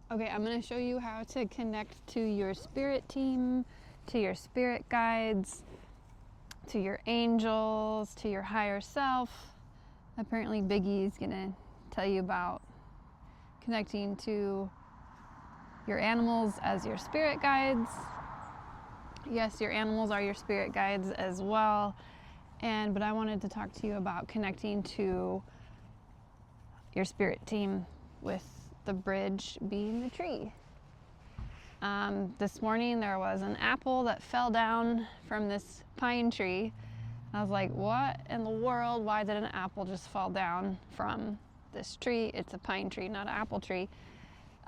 Okay, I'm going to show you how to connect to your spirit team, to your spirit guides, to your angels, to your higher self. Apparently Biggie's going to tell you about connecting to your animals as your spirit guides. Yes, your animals are your spirit guides as well. But I wanted to talk to you about connecting to your spirit team with the bridge being the tree. This morning there was an apple that fell down from this pine tree. I was like, what in the world? Why did an apple just fall down from this tree? It's a pine tree, not an apple tree.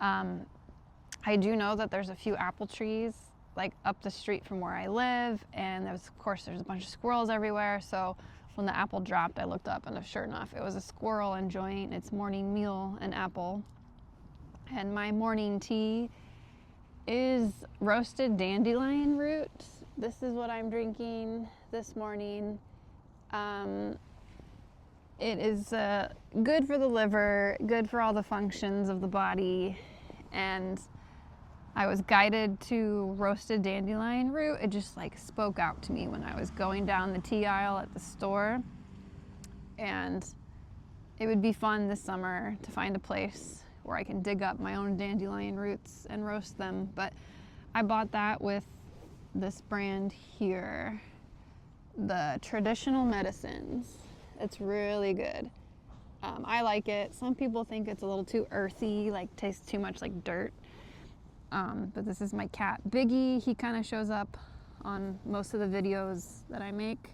I do know that there's a few apple trees like up the street from where I live, and there's a bunch of squirrels everywhere. So when the apple dropped, I looked up, and sure enough, it was a squirrel enjoying its morning meal, an apple. And my morning tea is roasted dandelion root. This is what I'm drinking this morning. It is good for the liver, good for all the functions of the body, and I was guided to roasted dandelion root. It just like spoke out to me when I was going down the tea aisle at the store. And it would be fun this summer to find a place where I can dig up my own dandelion roots and roast them. But I bought that with this brand here, the Traditional Medicines. It's really good. I like it. Some people think it's a little too earthy, like tastes too much like dirt. But this is my cat, Biggie. He kind of shows up on most of the videos that I make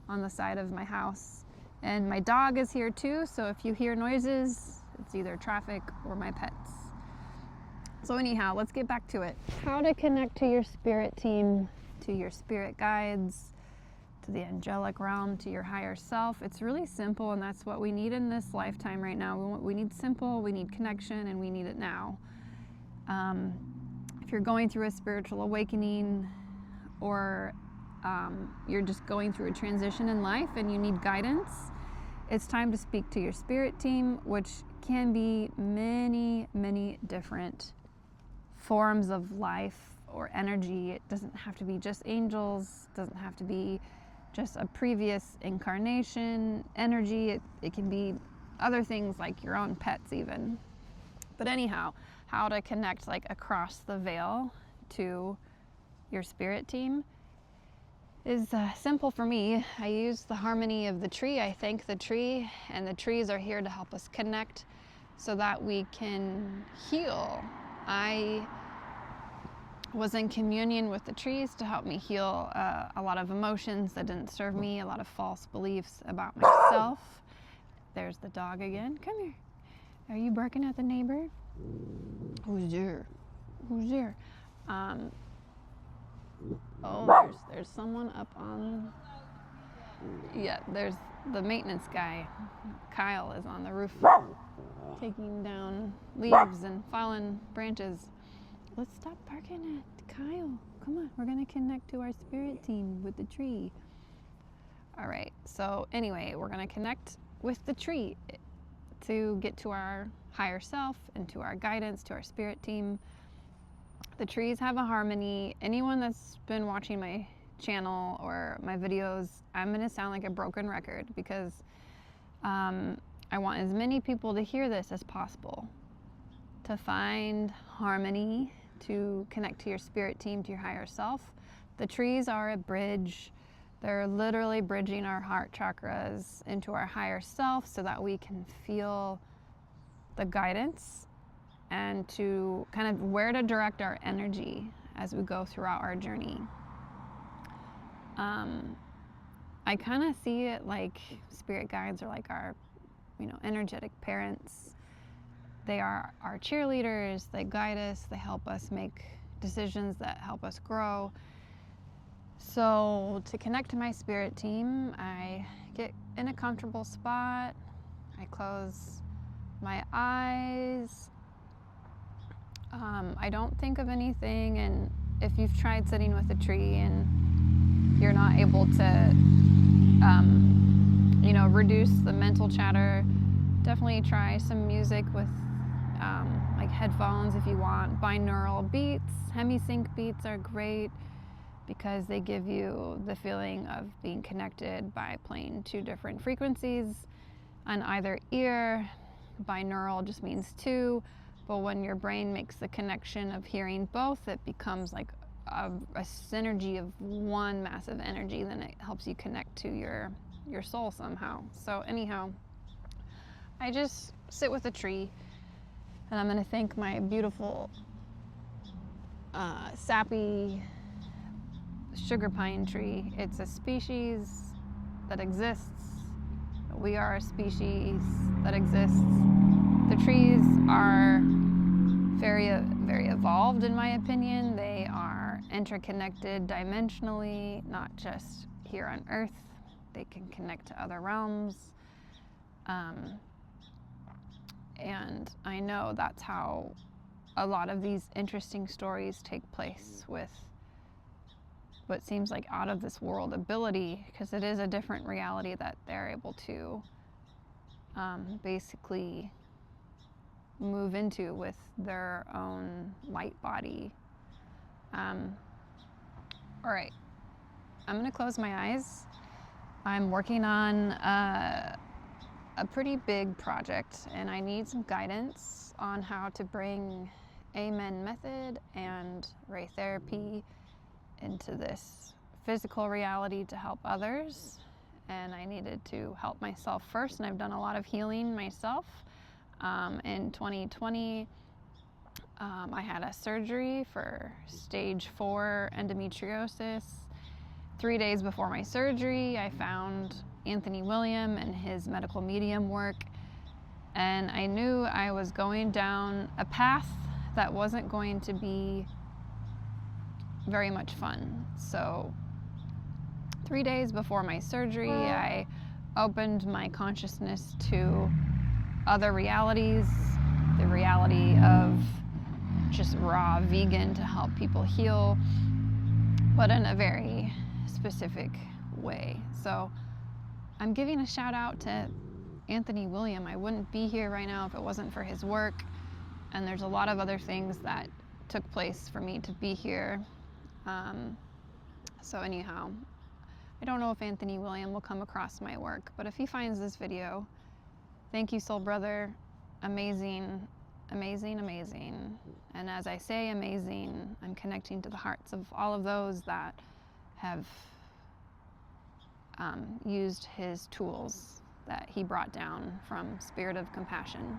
on the side of my house. And my dog is here too, so if you hear noises, it's either traffic or my pets. So anyhow, let's get back to it. How to connect to your spirit team, to your spirit guides, to the angelic realm, to your higher self. It's really simple, and that's what we need in this lifetime right now. We need simple, we need connection, and we need it now. If you're going through a spiritual awakening, or you're just going through a transition in life and you need guidance, it's time to speak to your spirit team, which can be many, many different forms of life or energy. It doesn't have to be just angels, doesn't have to be just a previous incarnation energy. It can be other things like your own pets even. But anyhow, how to connect like across the veil to your spirit team is simple for me. I use the harmony of the tree. I thank the tree, and the trees are here to help us connect so that we can heal. I was in communion with the trees to help me heal a lot of emotions that didn't serve me, a lot of false beliefs about myself. There's the dog again. Come here. Are you barking at the neighbor? Who's there? Who's there? There's someone up on. Yeah, there's the maintenance guy. Kyle is on the roof taking down leaves and fallen branches. Let's stop barking at Kyle. Come on, we're gonna connect to our spirit team with the tree. All right, so anyway, we're gonna connect with the tree to get to our higher self and to our guidance, to our spirit team. The trees have a harmony. Anyone that's been watching my channel or my videos, I'm gonna sound like a broken record because I want as many people to hear this as possible, to find harmony, to connect to your spirit team, to your higher self. The trees are a bridge. They're literally bridging our heart chakras into our higher self so that we can feel the guidance and to kind of where to direct our energy as we go throughout our journey. I kind of see it like spirit guides are like our, energetic parents. They are our cheerleaders. They guide us. They help us make decisions that help us grow. So to connect to my spirit team, I get in a comfortable spot. I close my eyes. I don't think of anything, and if you've tried sitting with a tree and you're not able to, reduce the mental chatter, definitely try some music with like headphones if you want. Binaural beats, hemisync beats are great because they give you the feeling of being connected by playing two different frequencies on either ear. Binaural just means two, but when your brain makes the connection of hearing both, it becomes like a synergy of one massive energy. Then it helps you connect to your soul somehow. So anyhow, I just sit with a tree, and I'm going to thank my beautiful sappy sugar pine tree. It's a species that exists. We are a species that exists. The trees are very, very evolved, in my opinion. They are interconnected dimensionally, not just here on Earth. They can connect to other realms. And I know that's how a lot of these interesting stories take place, with what seems like out of this world ability, because it is a different reality that they're able to basically move into with their own light body. All right, I'm gonna close my eyes. I'm working on a pretty big project, and I need some guidance on how to bring Amen method and ray therapy into this physical reality to help others. And I needed to help myself first, and I've done a lot of healing myself. In 2020, I had a surgery for stage 4 endometriosis. 3 days before my surgery, I found Anthony William and his medical medium work, and I knew I was going down a path that wasn't going to be very much fun. So 3 days before my surgery, I opened my consciousness to other realities, the reality of just raw vegan to help people heal, but in a very specific way. So I'm giving a shout out to Anthony William. I wouldn't be here right now if it wasn't for his work, and there's a lot of other things that took place for me to be here. So anyhow, I don't know if Anthony William will come across my work, but if he finds this video, thank you, soul brother. Amazing, amazing, amazing. And as I say amazing, I'm connecting to the hearts of all of those that have used his tools that he brought down from Spirit of Compassion.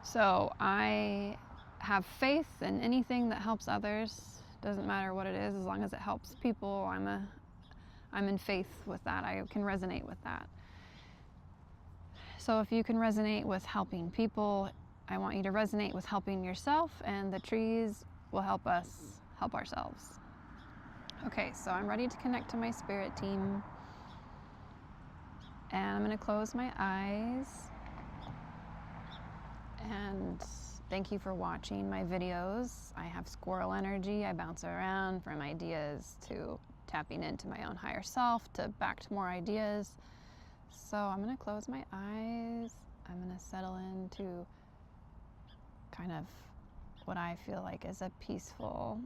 So I have faith in anything that helps others. Doesn't matter what it is, as long as it helps people. I'm in faith with that. I can resonate with that. So if you can resonate with helping people, I want you to resonate with helping yourself, and the trees will help us help ourselves. Okay, so I'm ready to connect to my spirit team, and I'm going to close my eyes. And thank you for watching my videos. I have squirrel energy. I bounce around from ideas to tapping into my own higher self to back to more ideas. So I'm going to close my eyes. I'm going to settle into kind of what I feel like is a peaceful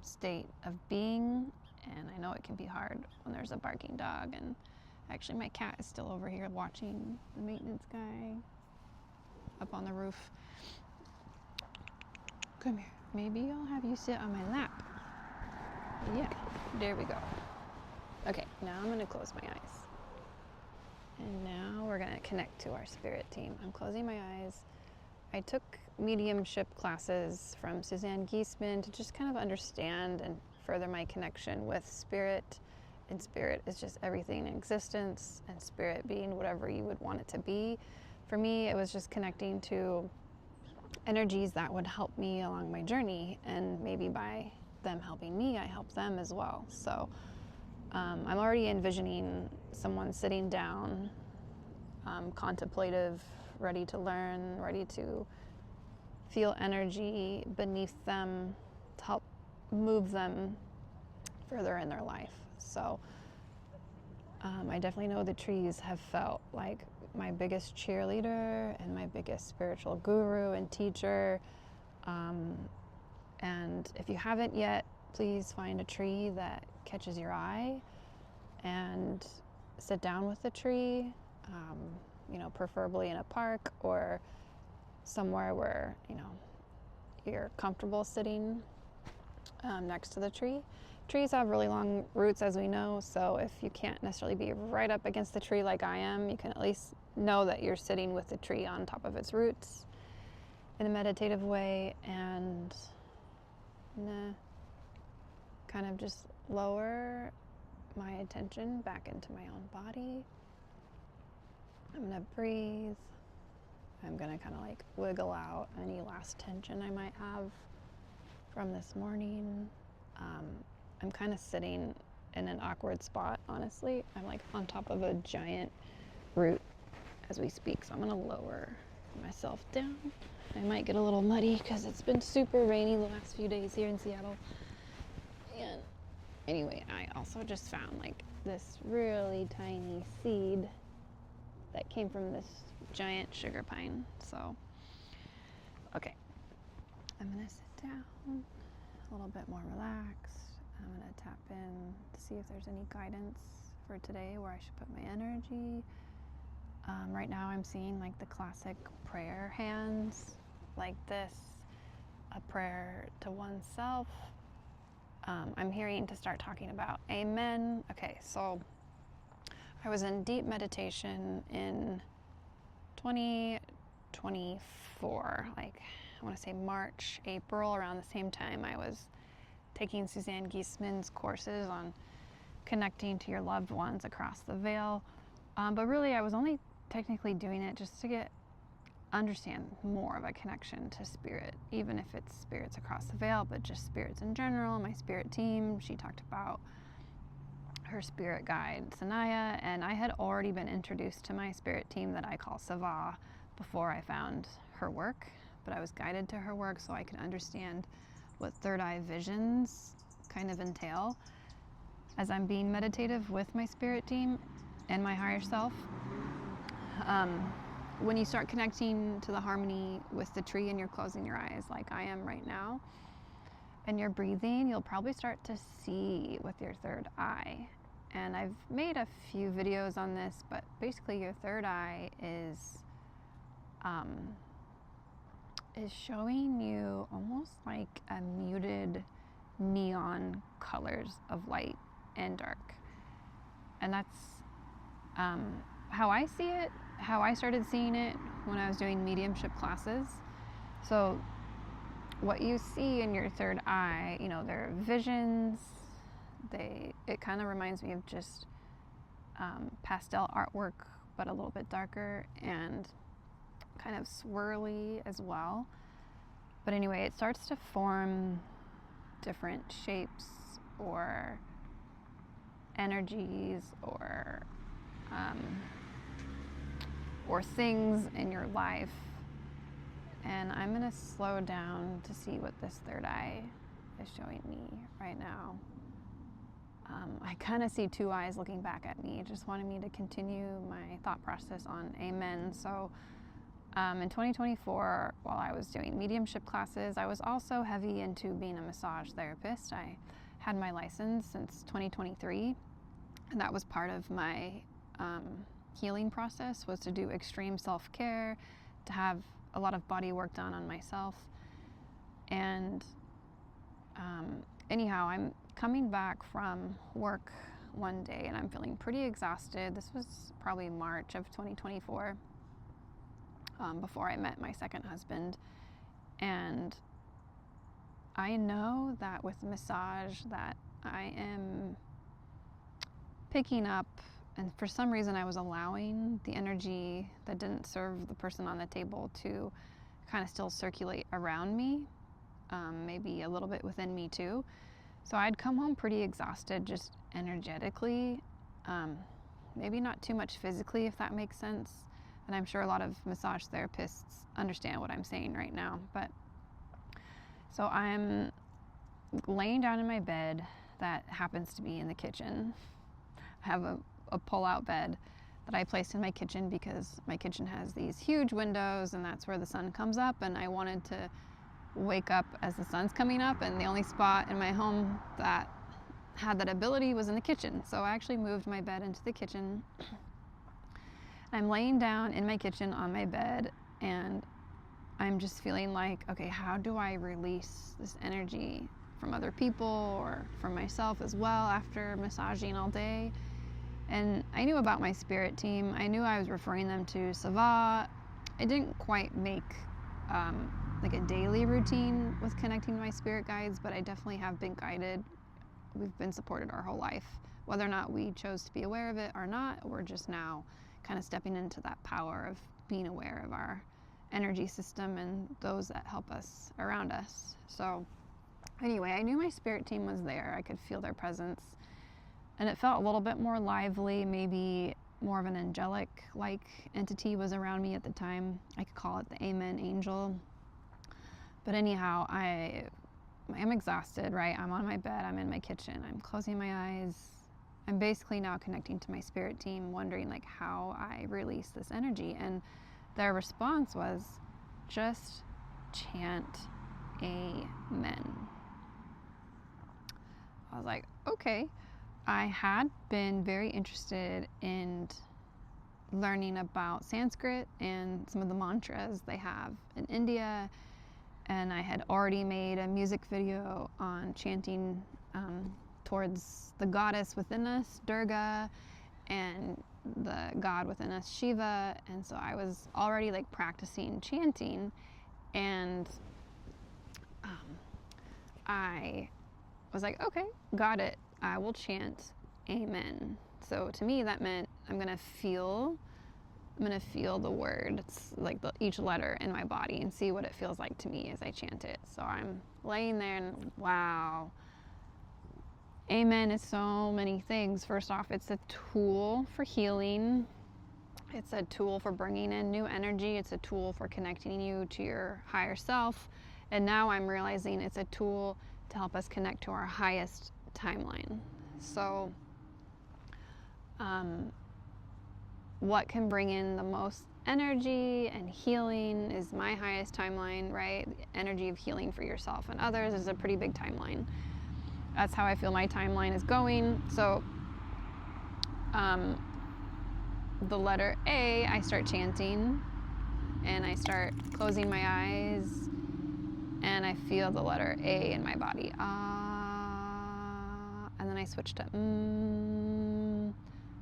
state of being. And I know it can be hard when there's a barking dog. And actually my cat is still over here watching the maintenance guy up on the roof. Come here. Maybe I'll have you sit on my lap. Yeah, there we go. Okay, now I'm going to close my eyes. And now we're going to connect to our spirit team. I'm closing my eyes. I took mediumship classes from Suzanne Giesemann to just kind of understand and further my connection with spirit. And spirit is just everything in existence, and spirit being whatever you would want it to be. For me, it was just connecting to energies that would help me along my journey, and maybe by them helping me, I help them as well. So I'm already envisioning someone sitting down, contemplative, ready to learn, ready to feel energy beneath them to help move them further in their life. So I definitely know the trees have felt like my biggest cheerleader and my biggest spiritual guru and teacher. And if you haven't yet, please find a tree that catches your eye and sit down with the tree, preferably in a park or somewhere where, you're comfortable sitting next to the tree. Trees have really long roots, as we know, so if you can't necessarily be right up against the tree like I am, you can at least know that you're sitting with the tree on top of its roots in a meditative way, and kind of just lower my attention back into my own body. I'm gonna breathe. I'm gonna kind of like wiggle out any last tension I might have from this morning. I'm kind of sitting in an awkward spot, honestly. I'm like on top of a giant root as we speak, so I'm gonna lower myself down. I might get a little muddy because it's been super rainy the last few days here in Seattle. And anyway, I also just found like this really tiny seed that came from this giant sugar pine. So, okay, I'm gonna sit down, a little bit more relaxed. I'm gonna tap in to see if there's any guidance for today, where I should put my energy. Right now I'm seeing like the classic prayer hands, like this, a prayer to oneself. I'm hearing to start talking about amen. Okay, so I was in deep meditation in 2024, like I want to say March, April, around the same time I was taking Suzanne Gieseman's courses on connecting to your loved ones across the veil. But really I was only technically doing it just to understand more of a connection to spirit, even if it's spirits across the veil, but just spirits in general. My spirit team, she talked about her spirit guide, Sanaya, and I had already been introduced to my spirit team that I call Sava before I found her work, but I was guided to her work so I could understand what third eye visions kind of entail as I'm being meditative with my spirit team and my higher self. When you start connecting to the harmony with the tree and you're closing your eyes like I am right now, and you're breathing, you'll probably start to see with your third eye. And I've made a few videos on this, but basically your third eye is showing you almost like a muted neon colors of light and dark. And that's how I see it, how I started seeing it when I was doing mediumship classes. So what you see in your third eye, they're visions. It kind of reminds me of just pastel artwork, but a little bit darker and kind of swirly as well. But anyway, it starts to form different shapes or energies or things in your life. And I'm gonna slow down to see what this third eye is showing me right now. I kind of see two eyes looking back at me, just wanting me to continue my thought process on amen. So in 2024, while I was doing mediumship classes, I was also heavy into being a massage therapist. I had my license since 2023, and that was part of my healing process, was to do extreme self-care, to have a lot of body work done on myself. And anyhow, I'm coming back from work one day and I'm feeling pretty exhausted. This was probably March of 2024, before I met my second husband. And I know that with massage that I am picking up, and for some reason I was allowing the energy that didn't serve the person on the table to kind of still circulate around me, maybe a little bit within me too. So I'd come home pretty exhausted, just energetically, maybe not too much physically, if that makes sense. And I'm sure a lot of massage therapists understand what I'm saying right now. But so I'm laying down in my bed that happens to be in the kitchen. I have a pull-out bed that I placed in my kitchen because my kitchen has these huge windows and that's where the sun comes up, and I wanted to wake up as the sun's coming up, and the only spot in my home that had that ability was in the kitchen. So I actually moved my bed into the kitchen. I'm laying down in my kitchen on my bed, and I'm just feeling like, okay, how do I release this energy from other people or from myself as well after massaging all day? And I knew about my spirit team. I knew I was referring them to Sava. I didn't quite make like a daily routine with connecting to my spirit guides, but I definitely have been guided. We've been supported our whole life. Whether or not we chose to be aware of it or not, we're just now kind of stepping into that power of being aware of our energy system and those that help us around us. So anyway, I knew my spirit team was there. I could feel their presence, and it felt a little bit more lively, maybe more of an angelic-like entity was around me at the time. I could call it the Amen Angel. But anyhow, I am exhausted, right? I'm on my bed, I'm in my kitchen, I'm closing my eyes. I'm basically now connecting to my spirit team, wondering like how I release this energy. And their response was, just chant Amen. I was like, okay. I had been very interested in learning about Sanskrit and some of the mantras they have in India, and I had already made a music video on chanting towards the goddess within us, Durga, and the god within us, Shiva. And so I was already like practicing chanting, and I was like, okay, got it. I will chant Amen. So to me that meant I'm gonna feel the word. It's like each letter in my body and see what it feels like to me as I chant it. So I'm laying there and wow. Amen is so many things. First off, it's a tool for healing. It's a tool for bringing in new energy. It's a tool for connecting you to your higher self. And now I'm realizing it's a tool to help us connect to our highest timeline. So what can bring in the most energy and healing is my highest timeline, right? The energy of healing for yourself and others is a pretty big timeline. That's how I feel my timeline is going. So the letter A, I start chanting, and I start closing my eyes, and I feel the letter A in my body. And then I switch to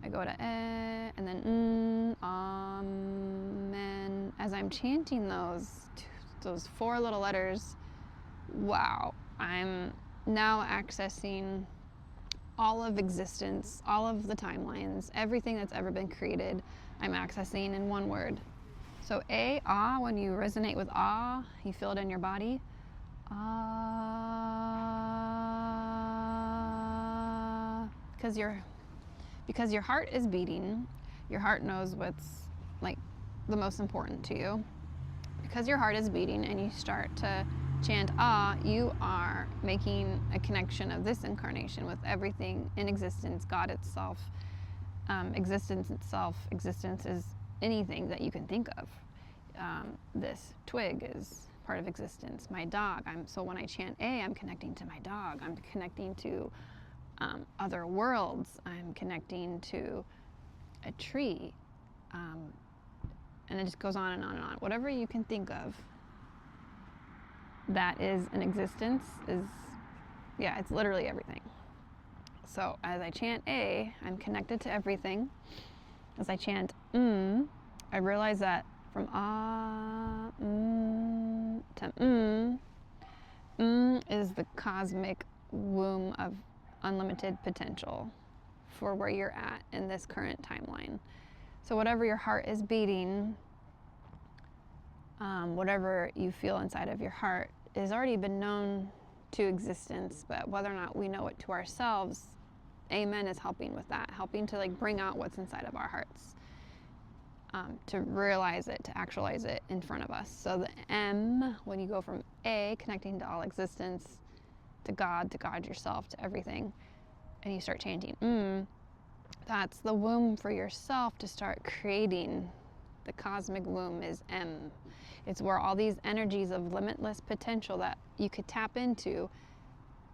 I go to and then amen. As I'm chanting those four little letters, wow, I'm now accessing all of existence, all of the timelines, everything that's ever been created, I'm accessing in one word. So when you resonate with you feel it in your body. Because your heart is beating, your heart knows what's like the most important to you. Because your heart is beating and you start to chant you are making a connection of this incarnation with everything in existence, God itself, existence itself. Existence is anything that you can think of. This twig is part of existence. My dog. So when I chant I'm connecting to my dog. I'm connecting to other worlds. I'm connecting to a tree. And it just goes on and on and on. Whatever you can think of that is an existence it's literally everything. So as I chant I'm connected to everything. As I chant I realize that from to is the cosmic womb of unlimited potential for where you're at in this current timeline. So whatever your heart is beating, whatever you feel inside of your heart has already been known to existence, but whether or not we know it to ourselves, Amen is helping with that, helping to like bring out what's inside of our hearts, to realize it, to actualize it in front of us. So the M, when you go from A, connecting to all existence, to God yourself, to everything, and you start chanting That's the womb for yourself to start creating. The cosmic womb is M. It's where all these energies of limitless potential that you could tap into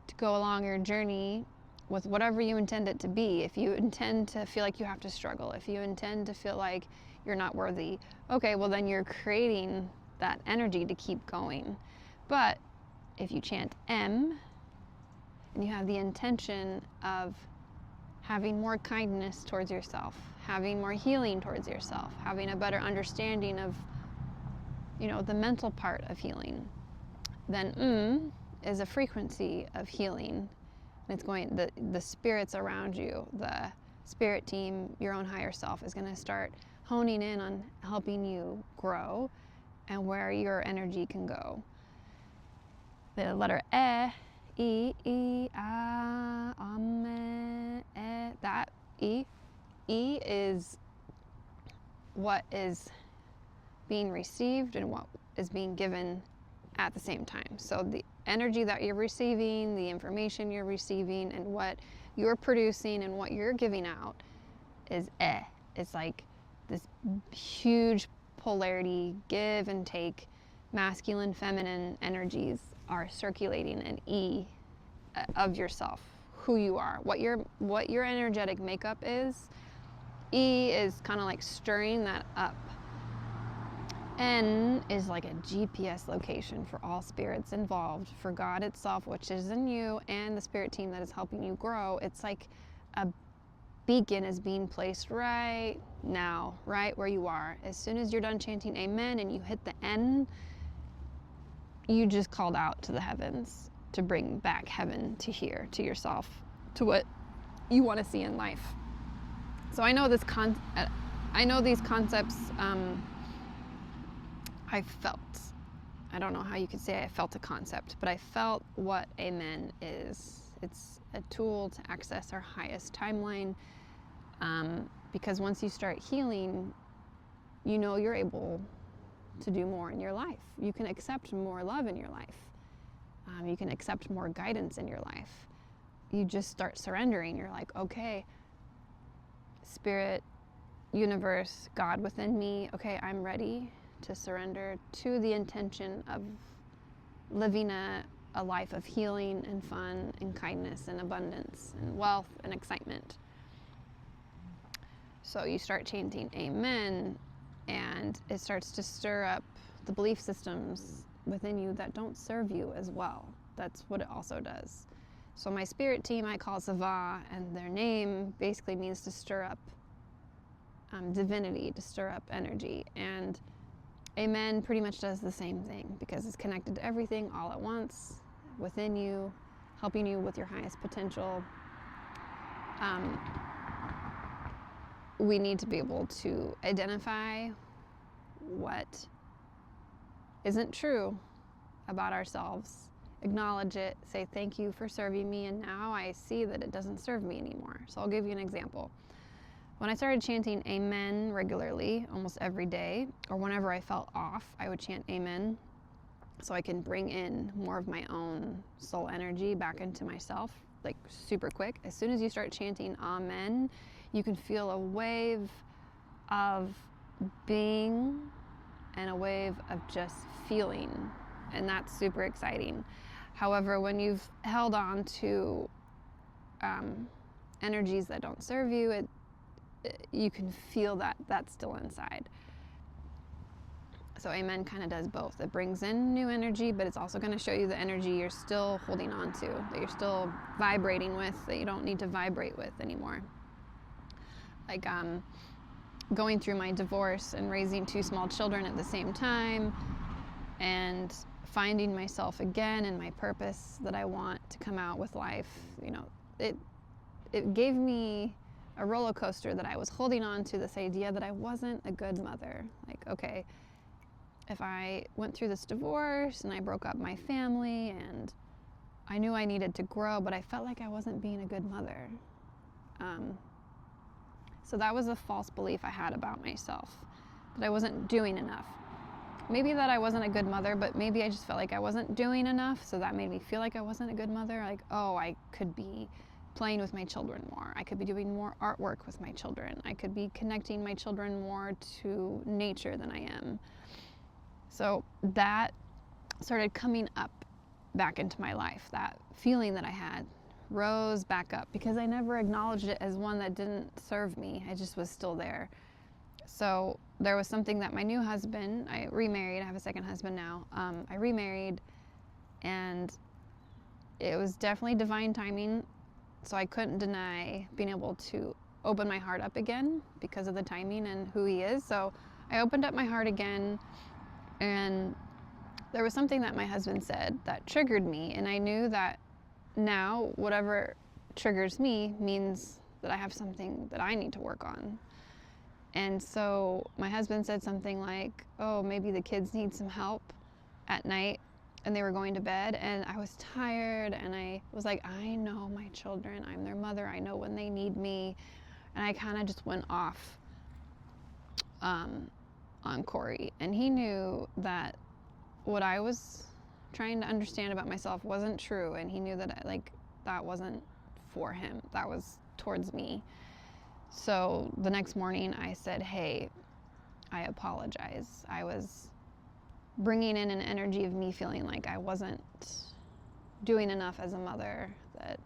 to go along your journey with whatever you intend it to be. If you intend to feel like you have to struggle, if you intend to feel like you're not worthy, okay, well then you're creating that energy to keep going. But if you chant M and you have the intention of having more kindness towards yourself, having more healing towards yourself, having a better understanding of, the mental part of healing, then is a frequency of healing. And it's going, the spirits around you, the spirit team, your own higher self is going to start honing in on helping you grow and where your energy can go. The letter E, that E is what is being received and what is being given at the same time. So the energy that you're receiving, the information you're receiving, and what you're producing and what you're giving out is It's like this huge polarity, give and take, masculine, feminine energies are circulating an E of yourself, who you are, what your energetic makeup is. E is kind of like stirring that up. N is like a GPS location for all spirits involved, for God itself, which is in you, and the spirit team that is helping you grow. It's like a beacon is being placed right now, right where you are. As soon as you're done chanting amen and you hit the N, you just called out to the heavens to bring back heaven to here, to yourself, to what you want to see in life. So I know these concepts. I felt. I don't know how you could say I felt a concept, but I felt what amen is. It's a tool to access our highest timeline, because once you start healing, you're able to do more in your life. You can accept more love in your life. You can accept more guidance in your life. You just start surrendering. You're like, okay, spirit, universe, God within me, okay, I'm ready to surrender to the intention of living a life of healing and fun and kindness and abundance and wealth and excitement. So you start chanting amen, and it starts to stir up the belief systems within you that don't serve you as well. That's what it also does. So my spirit team I call Zava, and their name basically means to stir up divinity, to stir up energy. And amen pretty much does the same thing, because it's connected to everything all at once within you, helping you with your highest potential. We need to be able to identify what isn't true about ourselves, acknowledge it, say thank you for serving me, and now I see that it doesn't serve me anymore. So I'll give you an example. When I started chanting amen regularly, almost every day, or whenever I felt off, I would chant amen so I can bring in more of my own soul energy back into myself, like super quick. As soon as you start chanting amen, you can feel a wave of being and a wave of just feeling, and that's super exciting. However, when you've held on to energies that don't serve you, you can feel that that's still inside. So amen kind of does both. It brings in new energy, but it's also going to show you the energy you're still holding on to, that you're still vibrating with, that you don't need to vibrate with anymore. Like going through my divorce and raising 2 small children at the same time, and finding myself again and my purpose that I want to come out with life. It gave me a roller coaster that I was holding on to, this idea that I wasn't a good mother. Like, okay, if I went through this divorce and I broke up my family, and I knew I needed to grow, but I felt like I wasn't being a good mother. So that was a false belief I had about myself, that I wasn't doing enough. Maybe that I wasn't a good mother, but maybe I just felt like I wasn't doing enough, so that made me feel like I wasn't a good mother. Like, oh, I could be playing with my children more. I could be doing more artwork with my children. I could be connecting my children more to nature than I am. So that started coming up back into my life. That feeling that I had rose back up because I never acknowledged it as one that didn't serve me. I just was still there. So there was something that my new husband, I remarried, I have a second husband now. I remarried, and it was definitely divine timing. So I couldn't deny being able to open my heart up again because of the timing and who he is. So I opened up my heart again, and there was something that my husband said that triggered me. And I knew that now whatever triggers me means that I have something that I need to work on. And so my husband said something like, oh, maybe the kids need some help at night, and they were going to bed, and I was tired, and I was like, I know my children, I'm their mother, I know when they need me. And I kind of just went off on Corey, and he knew that what I was trying to understand about myself wasn't true, and he knew that that wasn't for him, that was towards me. So the next morning I said, hey, I apologize. I was bringing in an energy of me feeling like I wasn't doing enough as a mother, that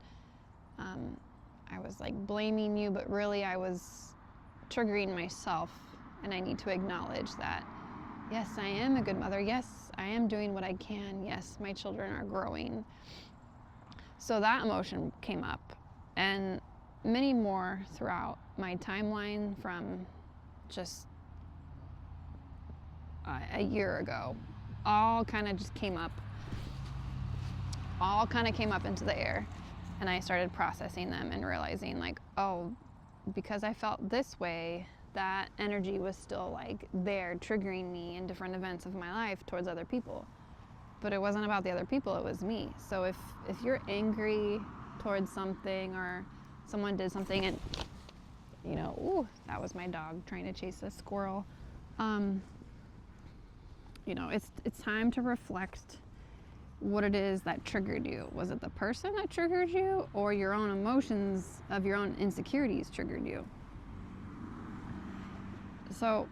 I was like blaming you, but really I was triggering myself, and I need to acknowledge that, yes, I am a good mother. Yes, I am doing what I can. Yes, my children are growing. So that emotion came up, and many more throughout my timeline from just a year ago. All kind of just came up. All kind of came up into the air, and I started processing them and realizing like, oh, because I felt this way, that energy was still like there triggering me in different events of my life towards other people. But it wasn't about the other people, it was me. So if you're angry towards something, or someone did something, and ooh, that was my dog trying to chase a squirrel. It's time to reflect what it is that triggered you. Was it the person that triggered you, or your own emotions of your own insecurities triggered you? So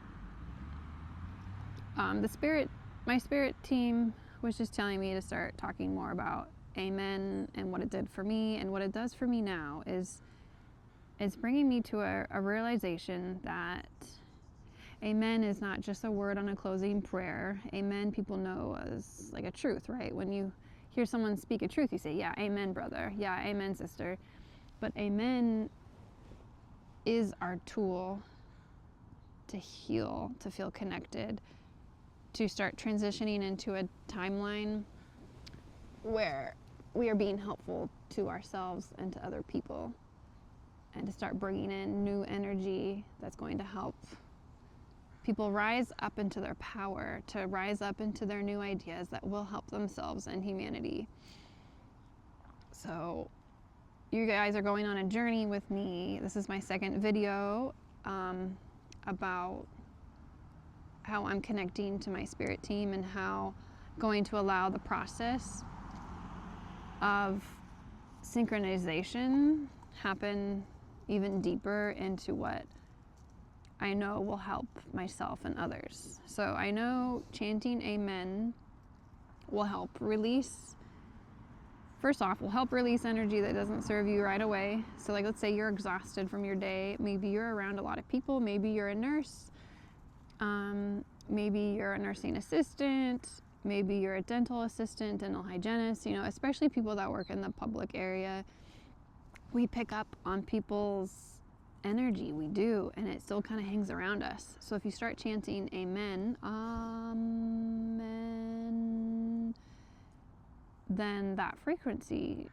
my spirit team was just telling me to start talking more about Amen and what it did for me, and what it does for me now is it's bringing me to a realization that Amen is not just a word on a closing prayer. Amen, people know as like a truth, right? When you hear someone speak a truth, you say, yeah, amen, brother. Yeah, amen, sister. But Amen is our tool to heal, to feel connected, to start transitioning into a timeline where we are being helpful to ourselves and to other people, and to start bringing in new energy that's going to help people rise up into their power, to rise up into their new ideas that will help themselves and humanity. So you guys are going on a journey with me. This is my second video about how I'm connecting to my spirit team, and how I'm going to allow the process of synchronization happen even deeper into what I know will help myself and others. So I know chanting Amen will help release, first off, will help release energy that doesn't serve you right away. So like, let's say you're exhausted from your day. Maybe you're around a lot of people. Maybe you're a nurse. Maybe you're a nursing assistant. Maybe you're a dental assistant, dental hygienist, especially people that work in the public area. We pick up on people's energy, we do, and it still kind of hangs around us. So if you start chanting Amen, Amen, then that frequency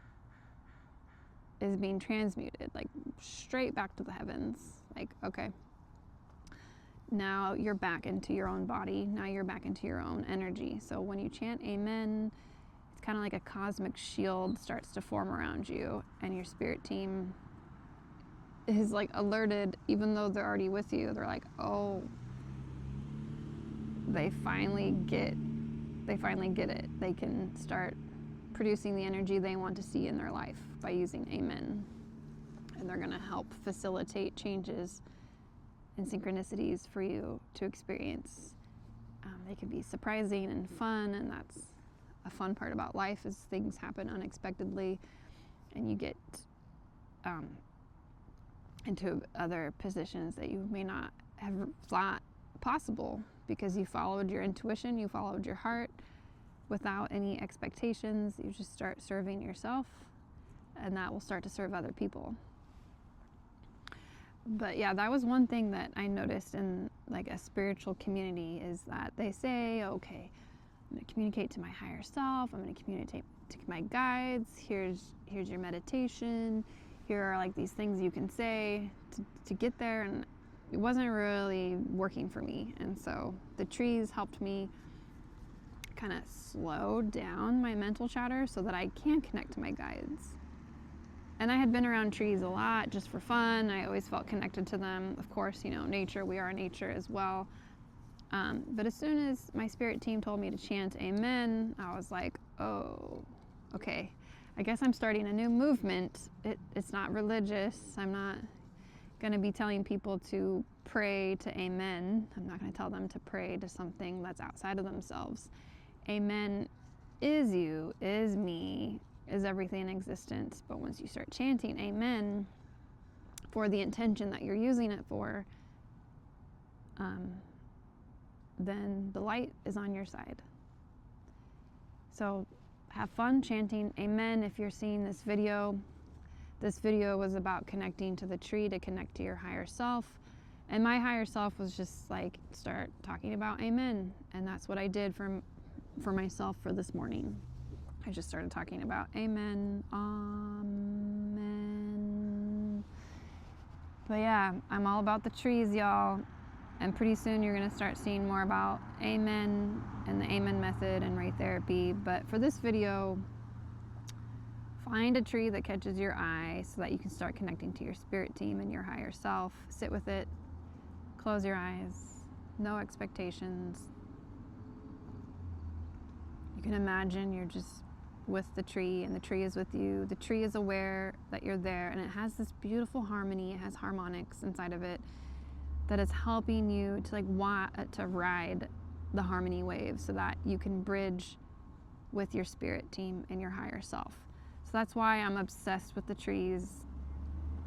is being transmuted, like straight back to the heavens. Like, okay, now you're back into your own body. Now you're back into your own energy. So when you chant Amen, it's kind of like a cosmic shield starts to form around you, and your spirit team is like alerted, even though they're already with you. They're like, oh, they finally get it. They can start producing the energy they want to see in their life by using Amen. and they're going to help facilitate changes and synchronicities for you to experience. They can be surprising and fun, and that's a fun part about life, is things happen unexpectedly and you get into other positions that you may not have thought possible, because you followed your intuition, you followed your heart without any expectations. You just start serving yourself, and that will start to serve other people. But yeah, that was one thing that I noticed in like a spiritual community, is that they say, okay, I'm going to communicate to my higher self, I'm going to communicate to my guides, here's your meditation, here are like these things you can say to get there, and it wasn't really working for me. And so the trees helped me kind of slow down my mental chatter so that I can connect to my guides. And I had been around trees a lot just for fun. I always felt connected to them. Of course, nature, we are nature as well. But as soon as my spirit team told me to chant amen, I was like, oh, okay. I guess I'm starting a new movement. It's not religious. I'm not going to be telling people to pray to amen. I'm not going to tell them to pray to something that's outside of themselves. Amen is you, is me, is everything in existence. But once you start chanting amen for the intention that you're using it for, then the light is on your side. So have fun chanting amen. If you're seeing this video was about connecting to the tree, to connect to your higher self. And my higher self was just like, start talking about amen. And that's what I did for myself for this morning. I just started talking about amen, amen. But yeah, I'm all about the trees, y'all. And pretty soon you're going to start seeing more about amen and the amen method and right therapy. But for this video, find a tree that catches your eye so that you can start connecting to your spirit team and your higher self. Sit with it. Close your eyes. No expectations. You can imagine you're just with the tree and the tree is with you. The tree is aware that you're there, and it has this beautiful harmony. It has harmonics inside of it that is helping you to ride the harmony wave so that you can bridge with your spirit team and your higher self. So that's why I'm obsessed with the trees.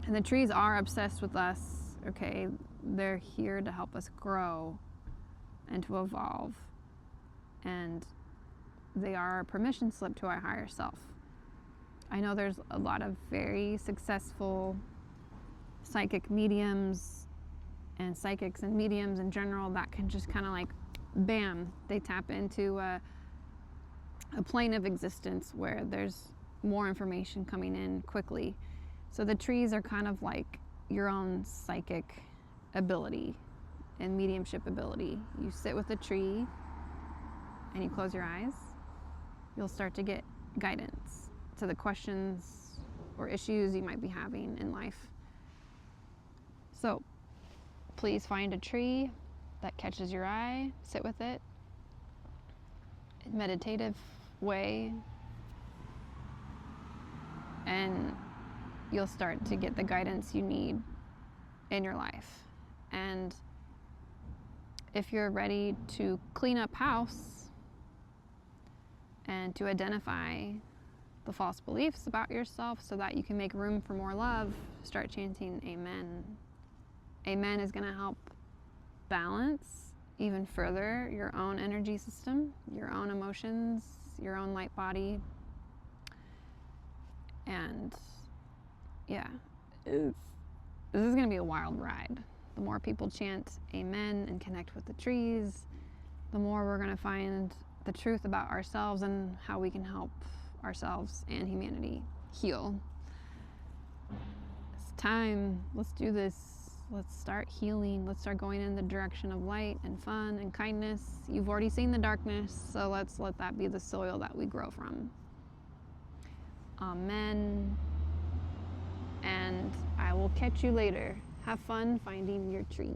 And the trees are obsessed with us, okay? They're here to help us grow and to evolve. And they are a permission slip to our higher self. I know there's a lot of very successful psychic mediums and psychics and mediums in general that can just kind of like, bam, they tap into a plane of existence where there's more information coming in quickly. So the trees are kind of like your own psychic ability and mediumship ability. You sit with a tree and you close your eyes, you'll start to get guidance to the questions or issues you might be having in life. So please find a tree that catches your eye, sit with it in a meditative way, and you'll start to get the guidance you need in your life. And if you're ready to clean up house and to identify the false beliefs about yourself so that you can make room for more love, start chanting amen. Amen is going to help balance even further your own energy system, your own emotions, your own light body. And yeah, this is going to be a wild ride. The more people chant amen and connect with the trees, the more we're going to find the truth about ourselves and how we can help ourselves and humanity heal. It's time. Let's do this. Let's start healing. Let's start going in the direction of light and fun and kindness. You've already seen the darkness, so let's let that be the soil that we grow from. Amen. And I will catch you later. Have fun finding your tree.